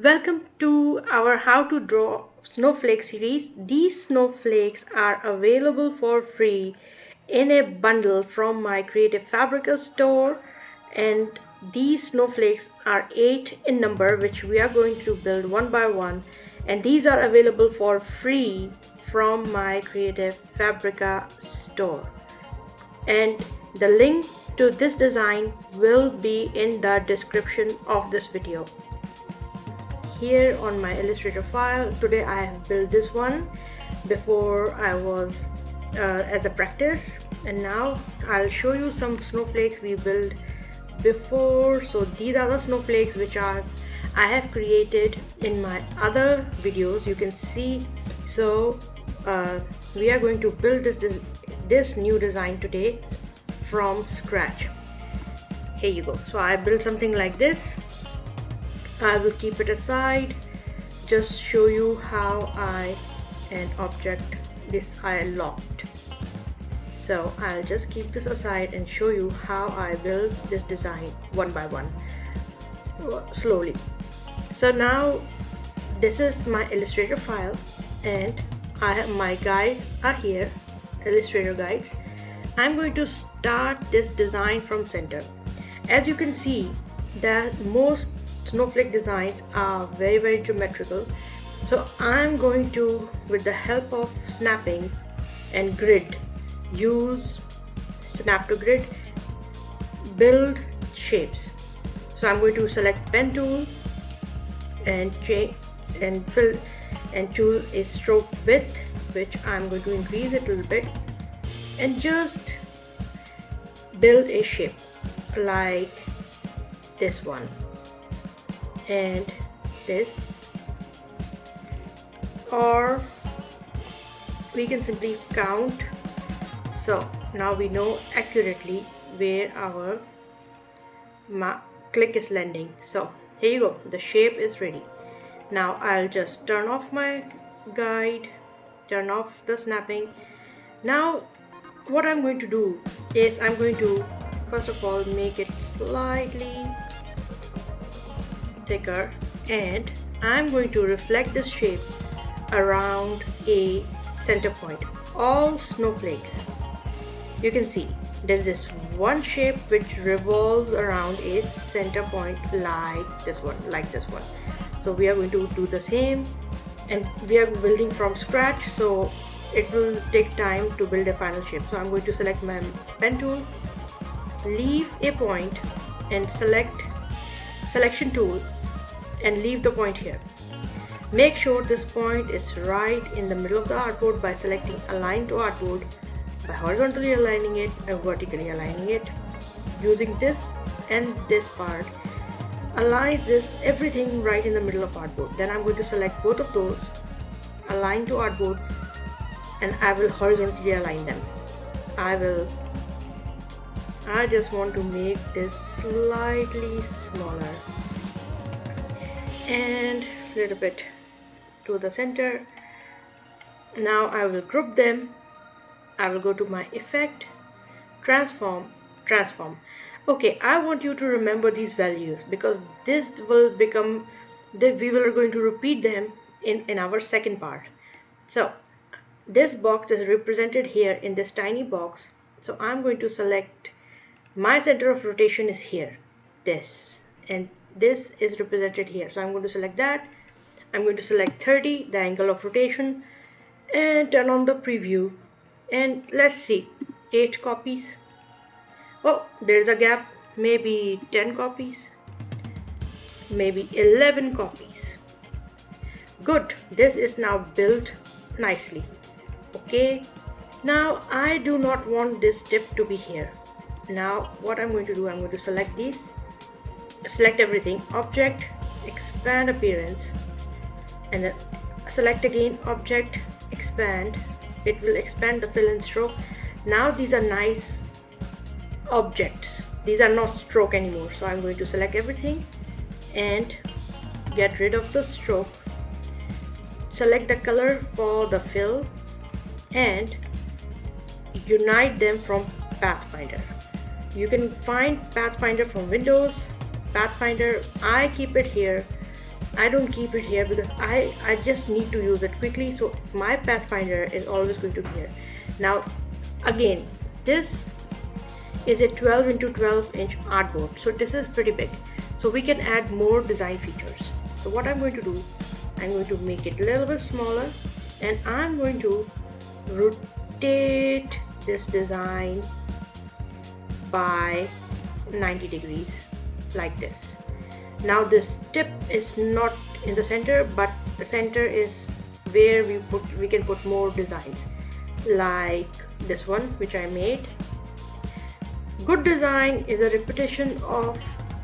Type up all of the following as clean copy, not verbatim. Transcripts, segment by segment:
Welcome to our How to Draw Snowflake series. These snowflakes are available for free in a bundle from my Creative Fabrica store, and these snowflakes are 8 in number, which we are going to build one by one, and these are available for free from my Creative Fabrica store. And the link to this design will be in the description of this video. Here on my Illustrator file, today I have built this one. Before I was as a practice, and now I'll show you some snowflakes we built before. So these are the snowflakes which I have created in my other videos, you can see. So we are going to build this new design today from scratch. Here you go. So I built something like this. I will keep it aside, just show you how an object I locked. So I'll just keep this aside and show you how I build this design one by one, slowly. So now this is my Illustrator file, and I have my guides are here, Illustrator guides. I'm going to start this design from center. As you can see, that most snowflake designs are very geometrical, so I'm going to, with the help of snapping and grid, use snap to grid, build shapes. So I'm going to select pen tool and change and fill and choose a stroke width, which I'm going to increase it a little bit, and just build a shape like this one and this, or we can simply count. So now we know accurately where our click is landing. So here you go, the shape is ready. Now I'll just turn off my guide, turn off the snapping. Now what I'm going to do is I'm going to first of all make it slightly thicker, and I'm going to reflect this shape around a center point. All snowflakes, you can see there is this one shape which revolves around a center point like this one. So we are going to do the same, and we are building from scratch, so it will take time to build a final shape. So I'm going to select my pen tool, leave a point, and select selection tool and leave the point here. Make sure this point is right in the middle of the artboard by selecting align to artboard, by horizontally aligning it and vertically aligning it. Using this and this part, align this everything right in the middle of artboard. Then I'm going to select both of those, align to artboard, and I will horizontally align them. I just want to make this slightly smaller and a little bit to the center. Now I will group them. I will go to my effect, transform. Okay, I want you to remember these values because this will become that we are going to repeat them in our second part. So this box is represented here in this tiny box. So I'm going to select my center of rotation is here, this, and this is represented here. So I'm going to select that. I'm going to select 30, the angle of rotation, and turn on the preview, and let's see, 8 copies. Oh, there's a gap, maybe 10 copies, maybe 11 copies. Good, this is now built nicely. Okay, now I do not want this tip to be here. Now what I'm going to do, I'm going to select these, select everything, object, expand appearance, and then select again object, expand. It will expand the fill and stroke. Now these are nice objects, these are not stroke anymore. So I'm going to select everything and get rid of the stroke, select the color for the fill, and unite them from Pathfinder. You can find Pathfinder from Windows. Pathfinder, I keep it here I don't keep it here because I just need to use it quickly, so my pathfinder is always going to be here. Now again, this is a 12 into 12 inch artboard, so this is pretty big, so we can add more design features. So what I'm going to do, I'm going to make it a little bit smaller, and I'm going to rotate this design by 90 degrees like this. Now this tip is not in the center, but the center is where we can put more designs, like this one which I made. Good design is a repetition of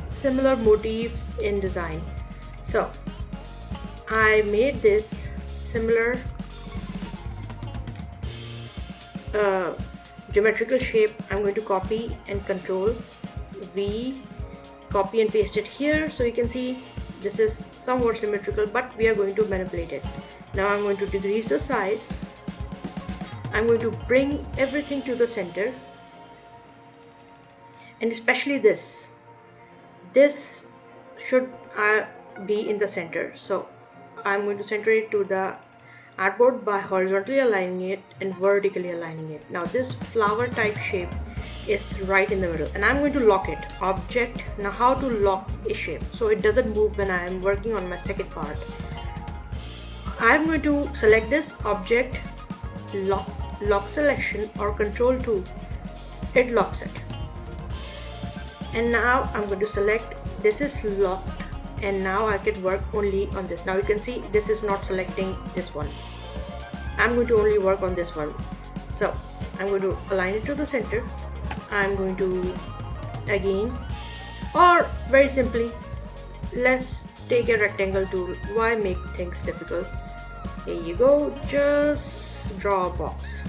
similar motifs in design. So I made this similar geometrical shape. I'm going to copy and Control V, copy and paste it here, so you can see this is somewhat symmetrical, but we are going to manipulate it. Now I'm going to decrease the size. I'm going to bring everything to the center, and especially this should be in the center. So I'm going to center it to the artboard by horizontally aligning it and vertically aligning it. Now this flower type shape is right in the middle, and I'm going to lock it. Object. Now how to lock a shape so it doesn't move when I am working on my second part. I'm going to select this object, lock selection, or Control 2. It locks it. And now I'm going to select, this is locked, and now I can work only on this. Now you can see this is not selecting this one. I'm going to only work on this one. So I'm going to align it to the center. I'm going to again, or very simply, let's take a rectangle tool. Why make things difficult? Here you go, just draw a box.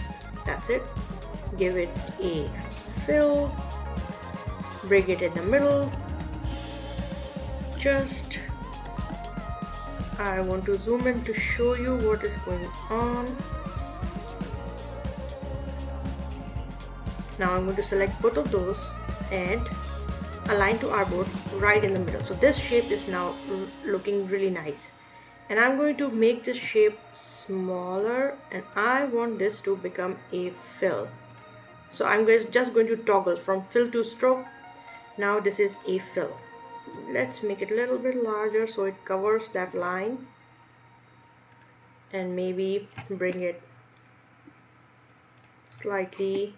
That's it. Give it a fill, bring it in the middle. Just I want to zoom in to show you what is going on. Now I'm going to select both of those and align to artboard right in the middle. So this shape is now looking really nice, and I'm going to make this shape smaller, and I want this to become a fill. So I'm just going to toggle from fill to stroke. Now this is a fill. Let's make it a little bit larger so it covers that line, and maybe bring it slightly,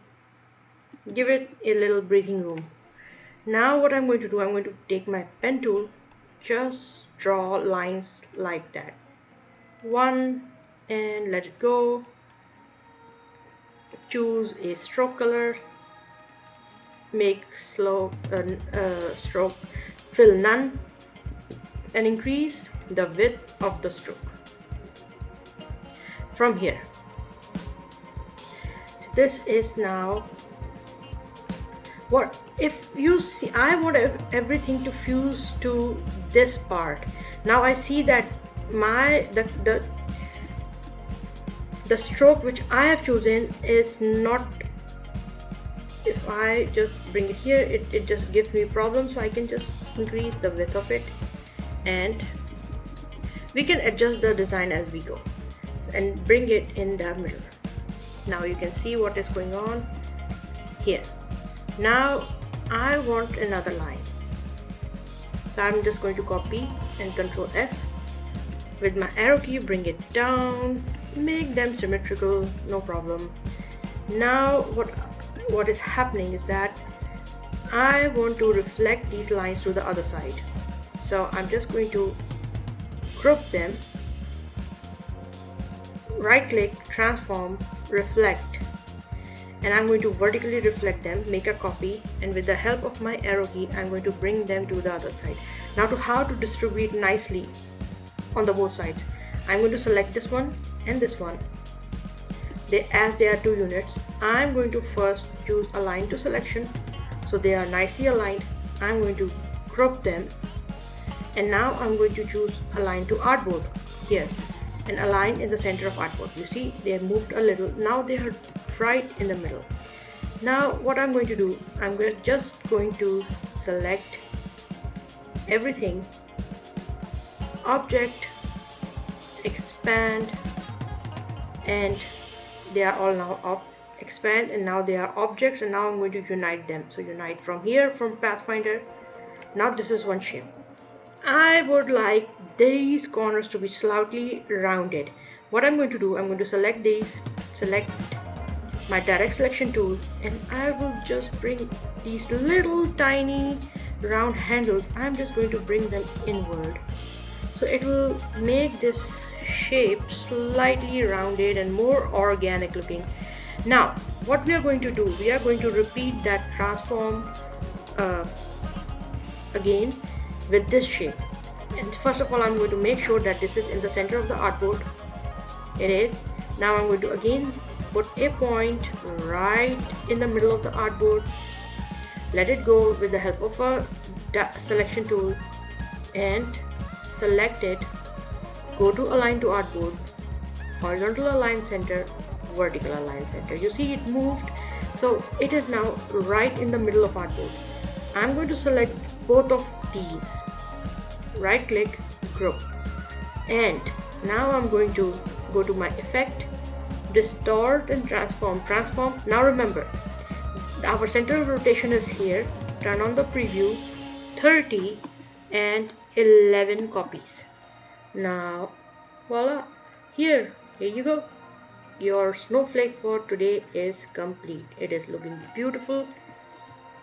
give it a little breathing room. Now what I'm going to do, I'm going to take my pen tool, just draw lines like that, one, and let it go. Choose a stroke color, make stroke fill none, and increase the width of the stroke from here. So this is now what, if you see, I want everything to fuse to this part. Now I see that the stroke which I have chosen is not, if I just bring it here, it just gives me problems. So I can just increase the width of it, and we can adjust the design as we go and bring it in the middle. Now you can see what is going on here. Now I want another line, so I'm just going to copy and Control F. With my arrow key, bring it down, make them symmetrical, no problem. Now what is happening is that I want to reflect these lines to the other side. So I'm just going to group them, right click, transform, reflect, and I'm going to vertically reflect them, make a copy, and with the help of my arrow key I'm going to bring them to the other side. Now to how to distribute nicely on the both sides, I'm going to select this one and this one. As they are two units, I'm going to first choose align to selection, so they are nicely aligned. I'm going to group them, and now I'm going to choose align to artboard here and align in the center of artboard. You see they have moved a little. Now they are right in the middle. Now what I'm going to do, I'm just going to select everything object, expand, and they are all now up, expand, and now they are objects, and now I'm going to unite them. So unite from here, from Pathfinder. Now this is one shape. I would like these corners to be slightly rounded. What I'm going to do, I'm going to select these, select my direct selection tool, and I will just bring these little tiny round handles. I'm just going to bring them inward, so it will make this shape slightly rounded and more organic looking. Now what we are going to do, we are going to repeat that transform again with this shape. And first of all, I'm going to make sure that this is in the center of the artboard. It is. Now I'm going to again put a point right in the middle of the artboard, let it go with the help of a selection tool, and select it, go to align to artboard, horizontal align center, vertical align center. You see it moved, so it is now right in the middle of artboard. I'm going to select both of these, right click, group, and now I'm going to go to my effect, distort and transform. Now remember, our center of rotation is here. Turn on the preview, 30 and 11 copies. Now voila, here you go. Your snowflake for today is complete. It is looking beautiful,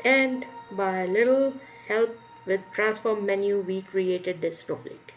and by little help with transform menu we created this snowflake.